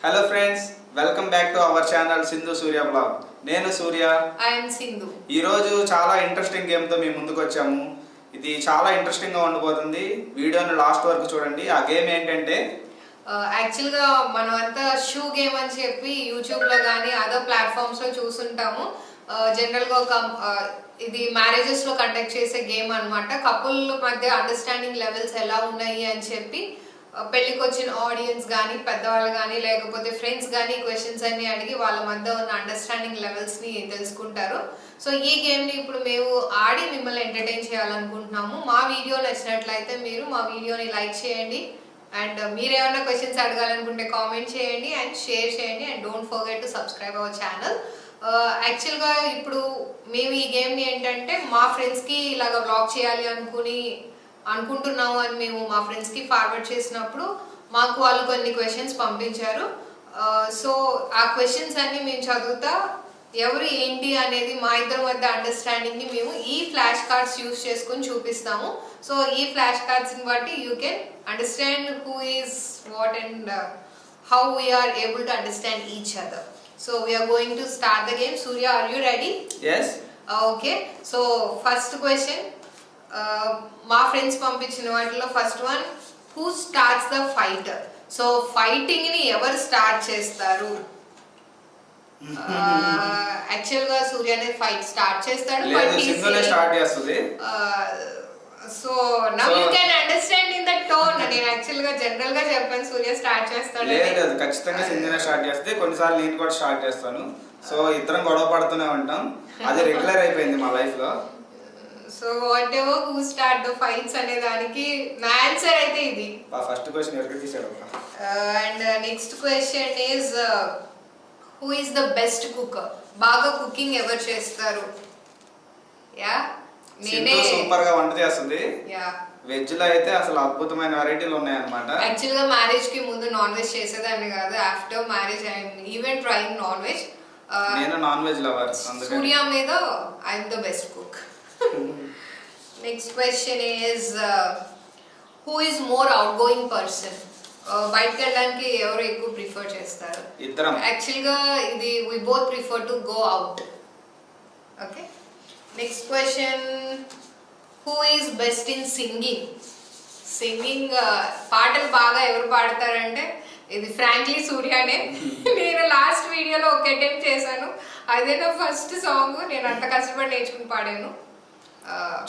Hello friends, welcome back to our channel Sindhu Surya blog. నేను సూర్య. I'm Sindhu. ఈరోజు చాలా interesting గేమ్తో మేము ముందుకు వచ్చాము. ఇది చాలా ఇంట్రెస్టింగ్గా ఉండబోతుంది. వీడియోని లాస్ట్ వరకు చూడండి. ఆ గేమ్ ఏంటంటే యాక్చువల్గా మనం అంతా షూ గేమ్ అని చెప్పి యూట్యూబ్లో కానీ అదర్ ప్లాట్ఫామ్స్లో చూసుంటాము. జనరల్గా ఒక ఇది మ్యారేజెస్లో కండక్ట్ చేసే గేమ్ అనమాట. కపుల్ మధ్య అండర్స్టాండింగ్ లెవెల్స్ ఎలా ఉన్నాయి అని చెప్పి పెళ్ళికి వచ్చిన ఆడియన్స్ కానీ పెద్దవాళ్ళు కానీ లేకపోతే ఫ్రెండ్స్ కానీ క్వశ్చన్స్ అన్ని అడిగి వాళ్ళ మధ్య ఉన్న అండర్స్టాండింగ్ లెవెల్స్ని తెలుసుకుంటారు. సో ఈ గేమ్ని ఇప్పుడు మేము ఆడి మిమ్మల్ని ఎంటర్టైన్ చేయాలనుకుంటున్నాము. మా వీడియో నచ్చినట్లయితే మీరు మా వీడియోని లైక్ చేయండి అండ్ మీరు ఏమైనా క్వశ్చన్స్ అడగాలనుకుంటే కామెంట్ చేయండి అండ్ షేర్ చేయండి and don't forget to subscribe our channel. యాక్చువల్గా ఇప్పుడు మేము ఈ గేమ్ని ఏంటంటే మా ఫ్రెండ్స్కి ఇలాగ బ్లాగ్ చేయాలి అనుకుంటున్నాము అని మేము మా ఫ్రెండ్స్కి ఫార్వర్డ్ చేసినప్పుడు మాకు వాళ్ళు కొన్ని క్వశ్చన్స్ పంపించారు. సో ఆ క్వశ్చన్స్ అన్ని మేము చదువుతా ఎవరు ఏంటి అనేది మా ఇద్దరి మధ్య అండర్స్టాండింగ్ని మేము ఈ ఫ్లాష్ కార్డ్స్ యూస్ చేసుకుని చూపిస్తాము. సో ఈ ఫ్లాష్ కార్డ్స్ని బట్టి you can understand who is what and how we are able to understand each other. So we are going to start the game. Surya, are you ready? Yes. Okay. So first question. మా friends పంపించిన వాటిలో first one, who starts the fight? So fighting ని ఎవరు start చేస్తారు? Actual గా సూర్య అనేది fight start చేస్తాడు. Start చేస్తుంది. So now you can understand in the tone. నేను యాక్చువల్ గా జనరల్ గా చెప్పాను సూర్య స్టార్ట్ చేస్తాడు. లేదు, ఖచ్చితంగా సింధునే స్టార్ట్ చేస్తే, కొన్నిసార్లు నేను కూడా స్టార్ట్ చేస్తాను. సో ఇద్దరం గొడవ పడుతూనే ఉంటాం. అది రెగ్యులర్ అయిపోయింది మా లైఫ్ లో. So what ever who start the fights అనే దానికి నా ఆన్సర్ అయితే ఇది. ఫస్ట్ క్వశ్చన్ ఎవరికి తీసాడు? And next question is who is the best cook? బాగా కుకింగ్ ఎవరు చేస్తారు? యా నేనే. సూపర్ గా వంట చేస్తుంది. యా వెజ్ లో అయితే అసలు అద్భుతమైన వెరైటీలు ఉన్నాయన్నమాట. యాక్చువల్ గా మ్యారేజ్ కి ముందు నాన్ వెజ్ చేసేదాన్ని కాదు. After marriage I'm even trying non veg. నేను నాన్ వెజ్ లవర్. సూర్య మీద I'm the best cook. Next question is who is more outgoing person? బయటకు వెళ్ళడానికి ఎవరు ఎక్కువ ప్రిఫర్ చేస్తారు? ఇద్దరం. యాక్చువల్గా ఇది we both prefer to go out. Okay. Next question, who is best in singing? Singing పాటలు బాగా ఎవరు పాడతారంటే ఇది ఫ్రాంక్లీ సూర్యనే. నేను లాస్ట్ వీడియోలో ఒక అటెంప్ట్ చేశాను. అదే నా ఫస్ట్ సాంగ్. నేను అంత కష్టపడి నేర్చుకుని పాడాను.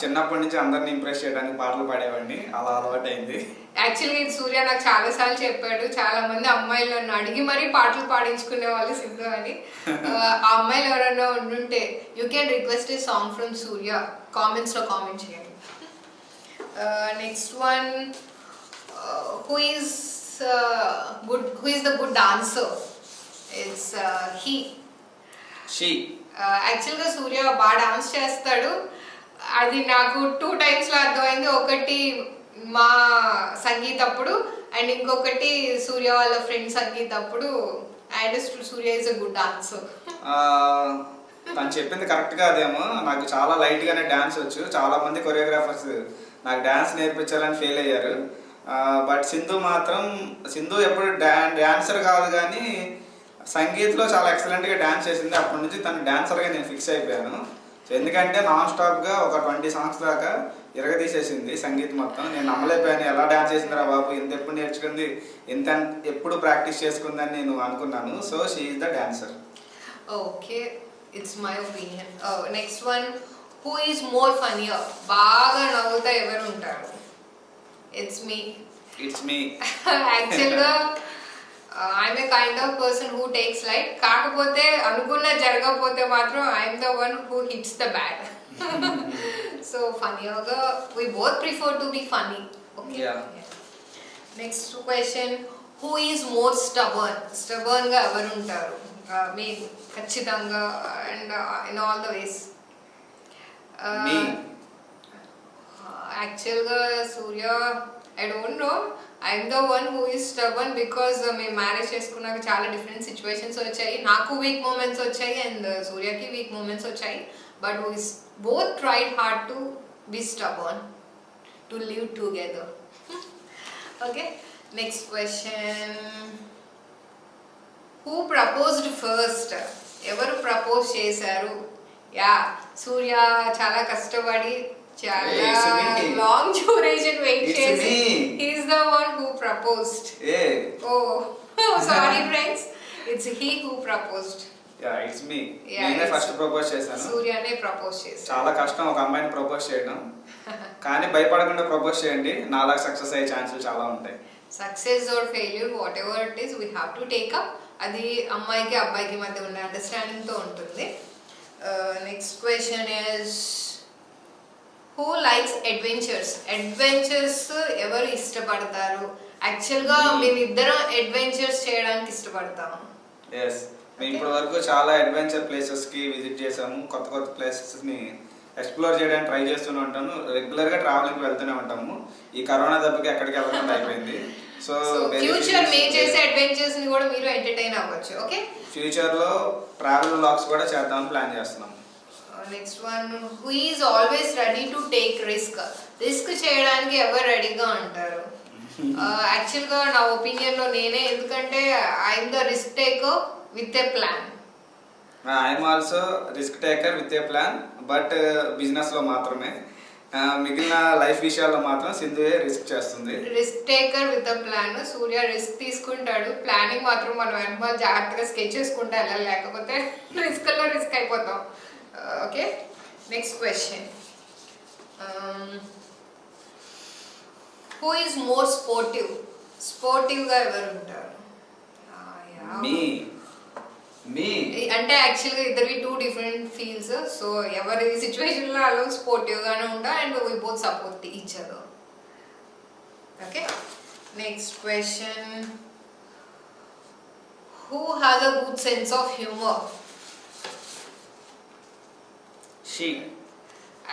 చిన్నప్పటి నుంచి అందరిని ఇంప్రెస్ చేయడానికి పాటలు పాడేవాడిని. అలా అలవాటు అయింది. యాక్చువల్గా ఇది సూర్య నాకు చాలా సార్లు చెప్పాడు. చాలా మంది అమ్మాయిలు నన్ను అడిగి మరీ పాటలు పాడించుకునే వాళ్ళు సింధు అని. ఆ అమ్మాయిలు ఎవరైనా ఉండుంటే you can request a song from Surya. కామెంట్స్లో కామెంట్ చేయండి. Next one, who is the good dancer? It's she. యాక్చువల్గా సూర్య బాగా డాన్స్ చేస్తాడు. అది నాకు 2 times అర్థమైంది. ఒకటి మా సంగీత్ అప్పుడు అండ్ ఇంకొకటి సూర్య వాళ్ళ ఫ్రెండ్ సంగీత్ అప్పుడు. And Surya is a good dancer. తను చెప్పింది కరెక్ట్గా అదేమో. నాకు చాలా లైట్గానే డ్యాన్స్ వచ్చు. చాలా మంది కొరియోగ్రాఫర్స్ నాకు డ్యాన్స్ నేర్పించాలని ఫెయిల్ అయ్యారు. బట్ సింధు ఎప్పుడు డ్యాన్సర్ కాదు కానీ సంగీత్లో చాలా ఎక్సలెంట్గా డ్యాన్స్ చేసింది. అప్పటి నుంచి తను డ్యాన్సర్గా నేను ఫిక్స్ అయిపోయాను. సో ఎందుకంటే నాన్ స్టాప్గా ఒక 20 songs దాకా ఇరగదీసేసింది సంగీత్ మొత్తం. నేను నమ్మలేకపోయాను, ఎలా డ్యాన్స్ చేసిందిరా బాబు, ఇంత ఎప్పుడు నేర్చుకుంది, ఇంత ఎప్పుడు ప్రాక్టీస్ చేసుకుందని నేను అనుకున్నాను. So she is the dancer. Okay, it's my opinion. Next one, who is more funnier? బాగా నవ్వుతా ఎవరు ఉంటారు? It's me. యాక్చువల్గా I'm a kind of person who takes light. కాకపోతే అనుకున్న జరగకపోతే మాత్రం I'm the one who hits the bat. So ఫనీగా we both prefer to be funny. Okay. Next question, who is more స్టబర్న్గా ఎవరు ఉంటారు? మీ ఖచ్చితంగా and in all the ways. యాక్చువల్గా సూర్య, I don't know, I'm the one who is stubborn because మేము marriage చేసుకున్నాక చాలా different situations వచ్చాయి. నాకు వీక్ మూమెంట్స్ వచ్చాయి అండ్ సూర్యకి వీక్ మూమెంట్స్ వచ్చాయి. But we both tried hard to be stubborn to live together. Okay, next question. Who proposed first? ఎవరు propose చేశారు? యా, సూర్య చాలా కష్టపడి చాలా Hey, it's me. Long duration wait It's చేసి me. He's the one who proposed. ఏ ఓ sorry friends, it's he who proposed. Yeah it's me. Yeah, నేనే it's- first propose చేశాను. సూర్యనే ప్రపోజ్ చేశారు. చాలా కష్టం ఒక అమ్మాయిని ప్రపోజ్ చేయడం, కానీ భయపడకుండా ప్రపోజ్ చేయండి, నాలాగా సక్సెస్ అయ్యే ఛాన్సులు చాలా ఉంటాయి. Success or failure what ever it is we have to take up. అది అమ్మాయికి అబ్బాయికి మధ్య ఉన్న అండర్స్టాండింగ్ తో ఉంటుంది. Next question is who likes adventures? Adventures ఎవరు ఇష్టపడతారు? యాక్చువల్గా మేమిద్దరం అడ్వెంచర్స్ చేయడానికి ఇష్టపడతాము. ఎస్, మేము ఇప్పటి వరకు చాలా అడ్వెంచర్ ప్లేసెస్కి విజిట్ చేసాము, కొత్త కొత్త ప్లేసెస్ని ఎక్స్ప్లోర్ చేయడానికి ట్రై చేస్తూనే ఉంటాము, రెగ్యులర్గా ట్రావెలింగ్కి వెళ్తూనే ఉంటాము. ఈ కరోనా దెబ్బకి ఎక్కడికి వెళ్ళకుండా అయిపోయింది. సో ఫ్యూచర్ మేము చేసే అడ్వెంచర్స్ ని కూడా మీరు ఎంటర్టైన్ అవ్వచ్చు. ఓకే, ఫ్యూచర్లో ట్రావెల్ వ్లాగ్స్ కూడా చేద్దామని ప్లాన్ చేస్తున్నాం. Next one, who is always ready to take risk? Risk చేయడానికి ఎవరు రెడీగా ఉంటారు? యాక్చువల్గా నా ఒపీనియన్ లో నేనే, ఎందుకంటే I'm the risk taker with a plan. I'm also risk taker with a plan, but బిజినెస్లో మాత్రమే. మిగిలిన లైఫ్ విషయాల్లో మాత్రం సింధుయే రిస్క్ చేస్తుంది. Risk taker with a plan. Surya risk తీసుకుంటాడు, ప్లానింగ్ మాత్రం మనం వెనకాల జాగ్రత్తగా స్కెచ్ చేసుకుంటా వెళ్ళాలి, లేకపోతే రిస్క్లో రిస్క్ అయిపోతాం. Okay, next question, who is more sportive? స్పోర్టివ్గా ఎవరు ఉంటారు? మీ మీ అంటే యాక్చువల్గా ఇద్దరికి టూ డిఫరెంట్ ఫీల్స్. సో ఎవరి సిచ్యువేషన్లో వాళ్ళు స్పోర్టివ్గానే ఉంటారు and we both support each other. Okay, next question, who has a good sense of humour? She.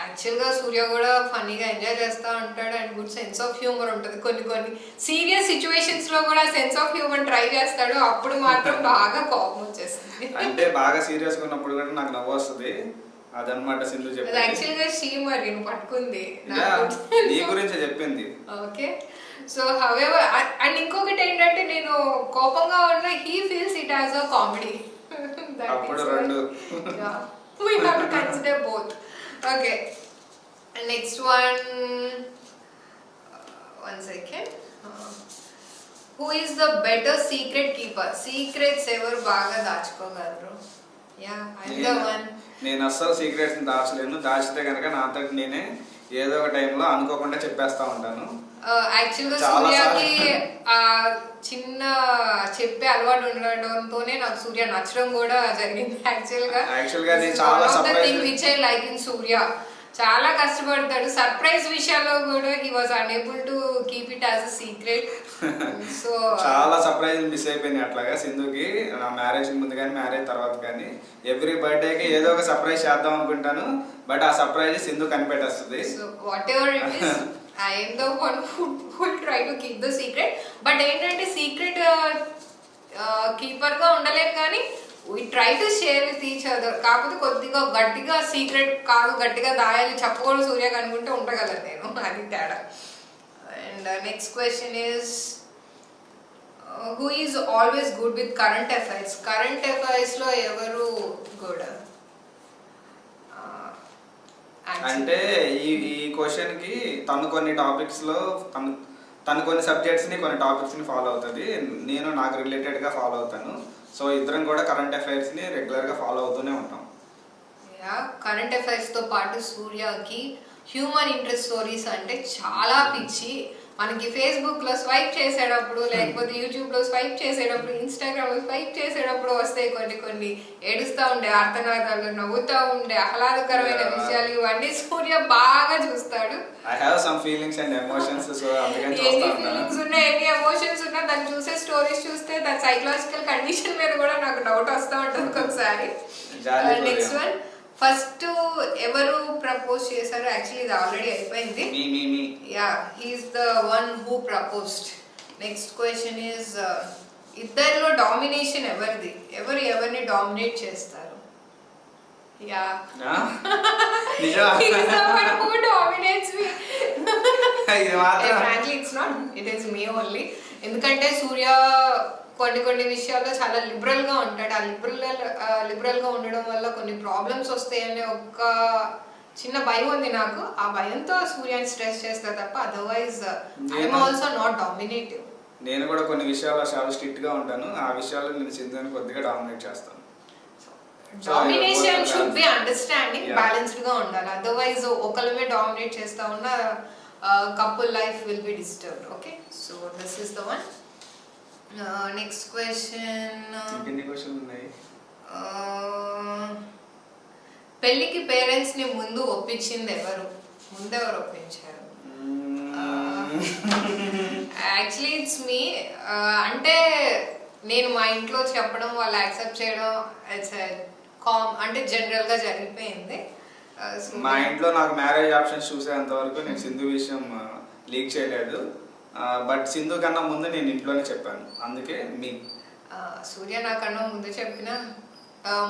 యాక్చువల్గా సూర్య కూడా ఫన్నీగా ఎంజాయ్ చేస్తూ ఉంటాడు and good sense of humour ఉంటుంది. కొన్ని కొన్ని సీరియస్ సిచ్యువేషన్స్లో కూడా సెన్స్ ఆఫ్ హ్యూమర్ ట్రై చేస్తాడు, అప్పుడు మాత్రం బాగా కోపం వచ్చేస్తుంది. అంటే బాగా సీరియస్గా ఉన్నప్పుడు కూడా నాకు నవ్వు వస్తుంది, అదనమాట సింధు అది చెప్పింది. యాక్చువల్గా షీ మరి నువ్వు పట్టుకుంది నీ గురించి చెప్పింది. ఓకే, సో హవెవర్ అండ్ ఇంకొకటి ఏంటంటే నేను కోపంగా ఉన్న he feels it as a comedy. అప్పుడు రెండు. We have to consider both. Okay, and next one second. Who is the better secret keeper? Secrets ever బాగా దాచుకోగలరు? Yeah, I'm the one. నేను అస్సలు సీక్రెట్స్ దాచలేను, దాచితే కనుక నా అంతటి నేనే ఏదో ఒక టైంలో అనుకోకుండా చెప్పేస్తా ఉంటాను. యాక్చువల్గా సూర్యకి ఆ చిన్న చెప్పే అలవాటు ఉండడంతోనే నాకు సూర్య నచ్చడం కూడా జరిగింది. యాక్చువల్గా నేను చాలా surprise which I like in Surya. చాలా కష్టపడతాడు, సర్ప్రైజ్ విషయాల్లో కూడా he was unable to keep it as a secret. So చాలా సర్ప్రైజ్ మిస్ అయిపోయింది అట్లాగా సింధుకి. నా మ్యారేజ్ ముందు కానీ మ్యారేజ్ తర్వాత కానీ ఎవ్రీ బర్త్డేకి ఏదో ఒక సర్ప్రైజ్ చేద్దాం అనుకుంటాను, బట్ ఆ సర్ప్రైజ్ సింధు కనిపెట్టేస్తుంది. So whatever it is, I am the one who will try to keep the secret. But ఏంటంటే సీక్రెట్ కీపర్ గా ఉండలేను కానీ we try to share with each other. కాకపోతే కొద్దిగా గట్టిగా సీక్రెట్ కాదు, గట్టిగా దాయాలి చెప్పకూడదు సూర్య అనుకుంటే ఉండగలను నేను, అది తేడా. And next question is who is always good with current affairs? Current affairs లో ఎవరు గుడ్? అంటే ఈ క్వశ్చన్ కి తను కొన్ని టాపిక్స్ లో తను కొన్ని సబ్జెక్ట్స్ ని కొన్ని టాపిక్స్ ని ఫాలో అవుతుంది, నేను నాకు రిలేటెడ్ గా ఫాలో అవుతాను. సో ఇద్దరం కూడా కరెంట్ అఫైర్స్ ని రెగ్యులర్ గా ఫాలో అవుతూనే ఉంటాం. కరెంట్ అఫైర్స్ తో పాటు సూర్యకి హ్యూమన్ ఇంట్రెస్ట్ స్టోరీస్ అంటే చాలా పిచ్చి. మనకి ఫేస్బుక్ లో స్వైప్ చేసేటప్పుడు, లేకపోతే యూట్యూబ్ లో స్వైప్ చేసేటప్పుడు, ఇన్స్టాగ్రామ్ లో స్వైప్ చేసేటప్పుడు వస్తాయి కొన్ని కొన్ని ఏడుస్తూ ఉండే ఆర్తనాదాలు, నవ్వుతూ ఉండే ఆహ్లాదకరమైన విషయాలు, ఇవన్నీ సూర్య బాగా చూస్తాడు. I have some feelings and emotions, so అందుకని చూస్తా ఎన్ని ఉంటాను. ఫీలింగ్స్ ఉన్నా, ఎన్ని ఎమోషన్స్ ఉన్నా, దాన్ని చూసే స్టోరీస్ చూస్తే దాని సైకలాజికల్ కండిషన్ మీద కూడా నాకు డౌట్ వస్తూ ఉంటుంది ఒకసారి. నెక్స్ట్ వన్, ఫస్ట్ ఎవరు ప్రపోజ్ చేశారు? యాక్చువల్లీ ఇది ఆల్రెడీ అయిపోయింది. Yeah, he's the one who proposed. Next question is ఇద్దరిలో డామినేషన్ ఎవరిది? ఎవరిని డామినేట్ చేస్తారు? Yeah, he's the one who dominates me. Frankly it's not, it is me only. ఎందుకంటే సూర్య కొన్ని విషయాల్లో చాలా లిబరల్గా ఉంటాడు. ఆ లిబరల్గా ఉండడం వల్ల కొన్ని ప్రాబ్లమ్స్ వస్తాయనే ఒక చిన్న భయం ఉంది నాకు. ఆ భయంతో సూర్యాని స్ట్రెస్ చేస్తా తప్ప otherwise I'm also not dominative. నేను కూడా కొన్ని విషయాల్లో చాలా స్ట్రిక్ట్గా ఉంటాను. ఆ విషయాల్లో నేను సింధుని కొద్దిగా డామినేట్ చేస్తాను. Domination should be understanding, balanced గా ఉండాలి. అదర్వైజ్ ఒకళ్ళమే డామినేట్ చేస్తా ఉన్న couple life will be disturbed. Okay, so this is the one. Next question. ఎన్ని క్వశ్చన్లు ఉన్నాయి? పెళ్ళికి పేరెంట్స్ ని ముందు ఒప్పించింది ఎవరు? ముందెవరు ఒప్పించారు? Actually it's me. అంటే నేను మా ఇంట్లో చెప్పడం, వాళ్ళు యాక్సెప్ట్ చేయడం, ఇట్స్ అంటే జనరల్ గా జరిగిపోయింది. మా ఇంట్లో నాకు మ్యారేజ్ ఆప్షన్స్ చూసేంత వరకు నేను సింధు విషయం లీక్ చేయలేదు. బట్ సింధు కన్నా ముందు నేను ఇంట్లోనే చెప్పాను, అందుకే మీ. సూర్య నాకన్నా ముందు చెప్పిన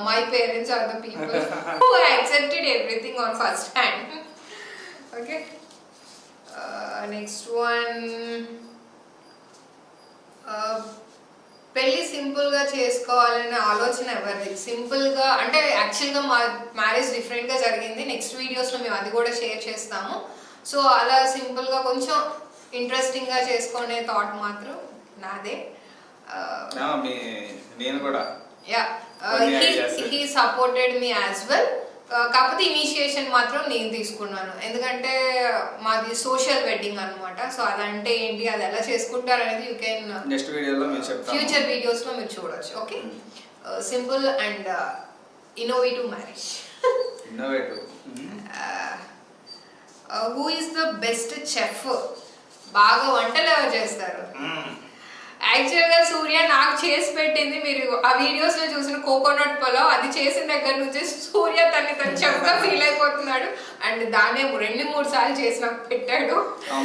my parents are the people who accepted everything on first hand. Okay, next one. పెళ్ళి సింపుల్ గా చేసుకోవాలనే ఆలోచన ఎవరిది? సింపుల్ గా అంటే యాక్చువల్ గా మా మ్యారేజ్ డిఫరెంట్ గా జరిగింది. నెక్స్ట్ వీడియోస్ లో మేము అది కూడా షేర్ చేస్తాము. సో అలా సింపుల్ గా కొంచెం ఇంట్రెస్టింగ్ గా చేసుకునే థాట్ మాత్రం నాదే. నేను కూడా he supported me as well. కాకపోతే ఇనిషియేషన్ మాత్రం నేను తీసుకున్నాను, ఎందుకంటే మాది సోషల్ వెడ్డింగ్ అనమాట. సో అదంటే ఏంటి, అది ఎలా చేసుకుంటారు అనేది యూ కెన్ నెక్స్ట్ వీడియోలో మేము చెప్తాము, ఫ్యూచర్ వీడియోస్ లో మీరు చూడొచ్చు. Okay, simple and innovative marriage. Innovative. Who is the best chef? బాగా వంటలు ఎవరు చేస్తారు? యాక్చువల్ గా సూర్య నాకు చేసి పెట్టింది, మీరు ఆ వీడియోస్ లో చూసిన కోకోనట్ పలావ్, అది చేసిన దగ్గర నుంచి సూర్య తన చెఫ్ గా ఫీల్ అయిపోతున్నాడు. అండ్ దానే 2-3 సార్లు చేసి నాకు పెట్టాడు.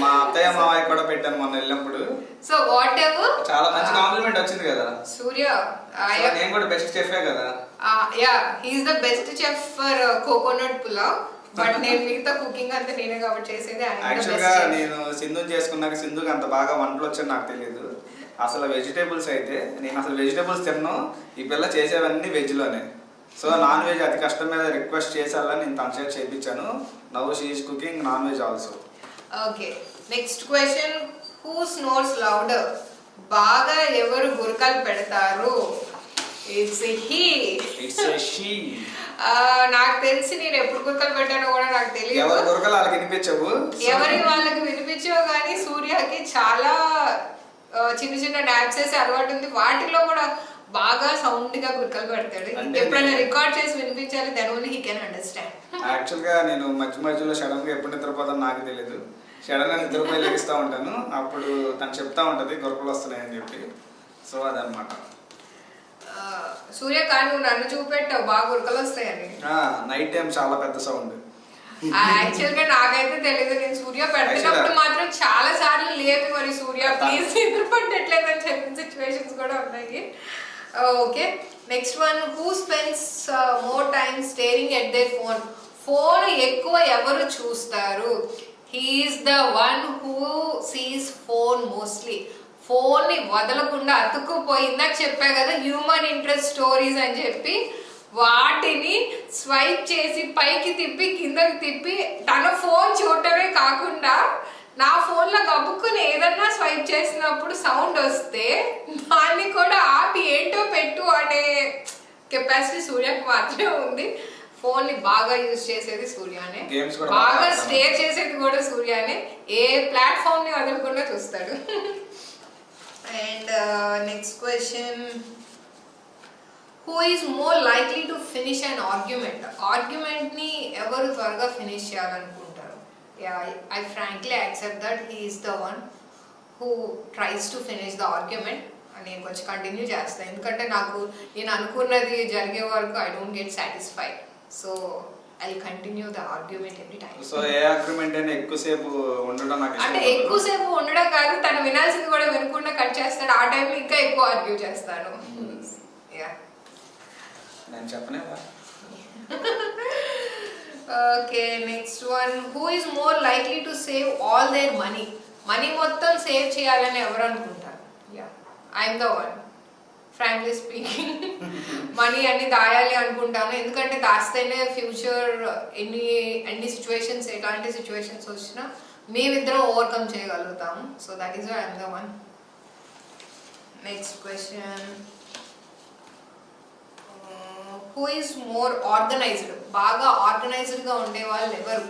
మా అత్తయ్య మావయ్య కూడా పెట్టాను మొన్న వెళ్ళినప్పుడు. సో వాట్ ఎవర్, చాలా మంచి కాంప్లిమెంట్ వచ్చింది కదా సూర్య. నేను కూడా బెస్ట్ చెఫే కదా. Yeah, he's the best chef for coconut pulao. But నేను మిగతా కుకింగ్ అంతా నేనే కాబట్టి చేసేది. యాక్చువల్ గా నేను సింధుని చేసుకున్నాక సింధుకి అంత బాగా వంటలు వచ్చని నాకు తెలియదు. అసలు వెజిటేబుల్స్ అయితే నేను అసలు వెజిటేబుల్స్ తిన్నాను, ఈ పిల్ల చేసేవన్నీ వెజ్లోనే. సో నాన్ వెజ్ అతి కష్టం మీద రిక్వెస్ట్ చేసేలా నేను తన చేసి చేయించాను. Now she is cooking non veg also. Okay, next question. Who snores louder? బాగా ఎవరు గురకలు పెడతారు? It's he. It's she. నాకు తెలిసి నేను ఎప్పుడు గురకలు పెట్టానో కూడా నాకు తెలియదు. ఎవరు గురకలు వాళ్ళకి వినిపించవు, ఎవరి వాళ్ళకి వినిపించవు. కానీ సూర్యకి చాలా చిన్న చిన్న డాన్స్ చేసే అలవాటు ఉంది. వాటిలో కూడా బాగా సౌండ్ గా గురకలు పెడతాడు. ఎప్పుడైనా రికార్డ్ చేసి వినిపించాలి, then only he can understand. Actual గా నేను మధ్యలో సడన్ గా ఎప్పుడు నిద్రపోతాను నాకు తెలియదు. సడన్ గా నిద్రపోయి లెగిస్తూ ఉంటాను, అప్పుడు తను చెప్తా ఉంటది గురకలు వస్తున్నాయని చెప్పి. సో అదనమాట. సూర్య కానీ నువ్వు నన్ను చూపెట్టావు బాగా గురకలు వస్తాయని. నైట్ టైం చాలా పెద్ద సౌండ్. యాక్చువల్ గా నాకైతే తెలియదు. నేను సూర్య పెడుతున్నప్పుడు మాత్రం చాలా సార్లు లేపి మరి సూర్య ప్లీజ్ నిద్ర పట్టట్లేదు అని చెప్పిన సిచ్యువేషన్స్ కూడా ఉన్నాయి. Okay, next one. Who spends more time staring at their phone? Phone ఎక్కువ ఎవరు చూస్తారు? He's the one who sees phone mostly. Phone ని వదలకుండా అతుక్కుపోయిందాక చెప్పా కదా హ్యూమన్ ఇంట్రెస్ట్ స్టోరీస్ అని చెప్పి, వాటిని స్వైప్ చేసి పైకి తిప్పి కిందకి తిప్పి తన ఫోన్ చూడటమే కాకుండా నా ఫోన్ లో గబుక్కుని ఏదన్నా స్వైప్ చేసినప్పుడు సౌండ్ వస్తే దాన్ని కూడా ఆపి ఏంటో పెట్టు అనే కెపాసిటీ సూర్యకి మాత్రమే ఉంది. ఫోన్ ని బాగా యూజ్ చేసేది సూర్యనే, బాగా స్టేర్ చేసేది కూడా సూర్యనే. ఏ ప్లాట్ఫామ్ ని వదలకుండా చూస్తాడు. And next question. Who is more likely to finish an argument? Argument ni evaru త్వరగా ఫినిష్ చేయాలనుకుంటారు? Yeah, I frankly accept that he is the one who tries to finish the argument. నేను కొంచెం continue చేస్తాను, ఎందుకంటే నేను అనుకున్నది జరిగే వరకు I don't get satisfied. So I'll continue the argument every time. So A argument అయినా ఎక్కువసేపు ఉండడం నాకు అంటే ఎక్కువసేపు ఉండడం కాదు, తను వినాల్సింది కూడా వినకుండా కట్ చేస్తాడు. ఆ టైంలో ఇంకా ఎక్కువ ఆర్గ్యూ చేస్తాను. యా, నేను చెప్పనే. Okay, next one. Who is more likely to save all their money? Money మొత్తం సేవ్ చేయాలని ఎవరు అనుకుంటారు? Yeah, I'm the one. Frankly speaking. Money అన్ని దాయాలి అనుకుంటాను, ఎందుకంటే దాస్తేనే ఫ్యూచర్ ఎన్ని సిచ్యువేషన్స్, ఎలాంటి సిచ్యువేషన్స్ వచ్చినా మేమిద్దరం ఓవర్కమ్ చేయగలుగుతాము. So that is why I'm the one. Next question, who is more organised? బాగా ఆర్గనైజ్డ్గా ఉండే వాళ్ళు ఎవరు?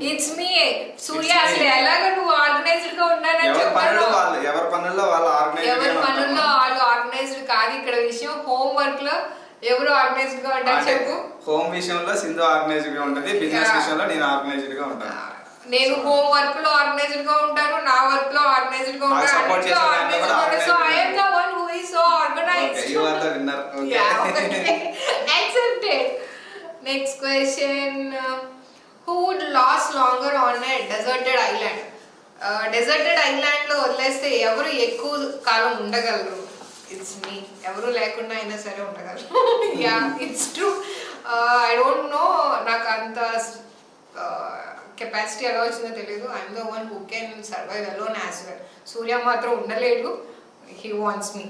It's me Surya. అసలు ఎలాగ నువ్వు ఆర్గనైజ్డ్ గా ఉండాలని చెప్పారు. ఎవరి పనుల్లో వాళ్ళు ఆర్గనైజ్డ్ కాదు ఇక్కడ విషయం. హోమ్ వర్క్ లో ఎవరు ఆర్గనైజ్డ్ గా ఉంటారు చెప్పు. హోమ్ విషయంలో సింధు ఆర్గనైజ్డ్ గా ఉంటది, బిజినెస్ విషయంలో నేను ఆర్గనైజ్డ్ గా ఉంటాను. నేను హోమ్ వర్క్ లో ఆర్గనైజ్డ్ గా ఉంటాను, నా వర్క్ లో ఆర్గనైజ్డ్ గా ఉంటాను. So I am the one who is so organised. You are the winner. Accepted. Next question, who would last longer on a deserted island? Deserted island లో వదిలేస్తే ఎవరు ఎక్కువ కాలం ఉండగలరు? It's me. ఎవరు లేకుండా అయినా సరే ఉండగలరు. Yeah, it's true. I don't know, నాకు అంత కెపాసిటీ ఎలా వచ్చిందో తెలియదు. I'm the one who can survive alone as well. Surya మాత్రం ఉండలేడు, he wants me.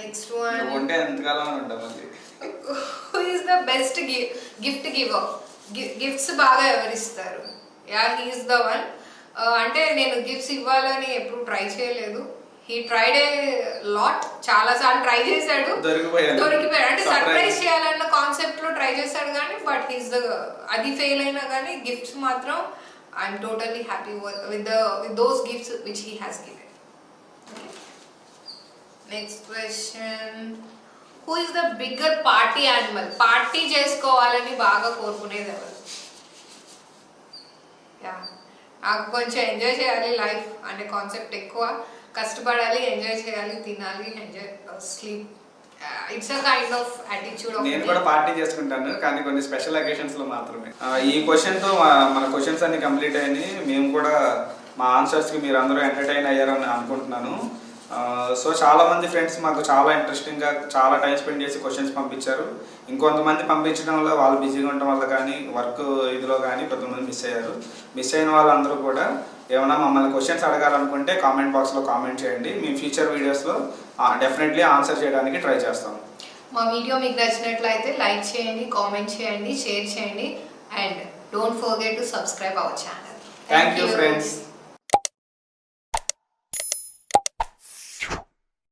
Next one, ఉంటే ఎంతకాలం ఉంటాం. Who is the best gift giver? Gifts బాగా ఎవరిస్తారు? Yeah, he is the one. అంటే నేను గిఫ్ట్స్ ఇవ్వాలని ఎప్పుడు ట్రై చేయలేదు. హీ ట్రైడ్ ఏ లాట్, చాలా సార్లు ట్రై చేశాడు, దొరికిపోయాడు. అంటే సర్ప్రైజ్ చేయాలన్న కాన్సెప్ట్ లో ట్రై చేశాడు కానీ, బట్ హీస్ ద, అది ఫెయిల్ అయినా కానీ గిఫ్ట్స్ మాత్రం I'm totally happy with those gifts which he has given. Next question, who is the bigger party animal? Party చేసుకోవాలని బాగా కోరుకునేది ఎవరు? యా, నాకు కొంచెం ఎంజాయ్ చేయాలి లైఫ్ అనే కాన్సెప్ట్ ఎక్కువ. కష్టపడాలి, ఎంజాయ్ చేయాలి, తినాలి, enjoy sleep. It's a kind of attitude. నేను కూడా పార్టీ చేసుకుంటాను, కానీ కొన్ని స్పెషల్ అకేషన్స్ లో మాత్రమే. ఈ క్వశ్చన్ తో మన క్వశ్చన్స్ అన్ని కంప్లీట్ అయ్యాయి. మేము కూడా మా ఆన్సర్స్ కి మీరు అందరూ ఎంటర్టైన్ అయ్యారని అనుకుంటున్నాను. సో చాలా మంది ఫ్రెండ్స్ మాకు చాలా ఇంట్రెస్టింగ్గా చాలా టైం స్పెండ్ చేసి క్వశ్చన్స్ పంపించారు. ఇంకొంతమంది పంపించడం వల్ల వాళ్ళు బిజీగా ఉండటం వల్ల కానీ, వర్క్ ఇదిలో కానీ కొంతమంది మిస్ అయ్యారు. మిస్ అయిన వాళ్ళందరూ కూడా ఏమైనా మమ్మల్ని క్వశ్చన్స్ అడగాలనుకుంటే కామెంట్ బాక్స్లో కామెంట్ చేయండి. మేము ఫ్యూచర్ వీడియోస్లో డెఫినెట్లీ ఆన్సర్ చేయడానికి ట్రై చేస్తాం. మా వీడియో మీకు నచ్చినట్లయితే లైక్ చేయండి, కామెంట్ చేయండి, షేర్ చేయండి, and don't forget to subscribe our channel. Thank you friends.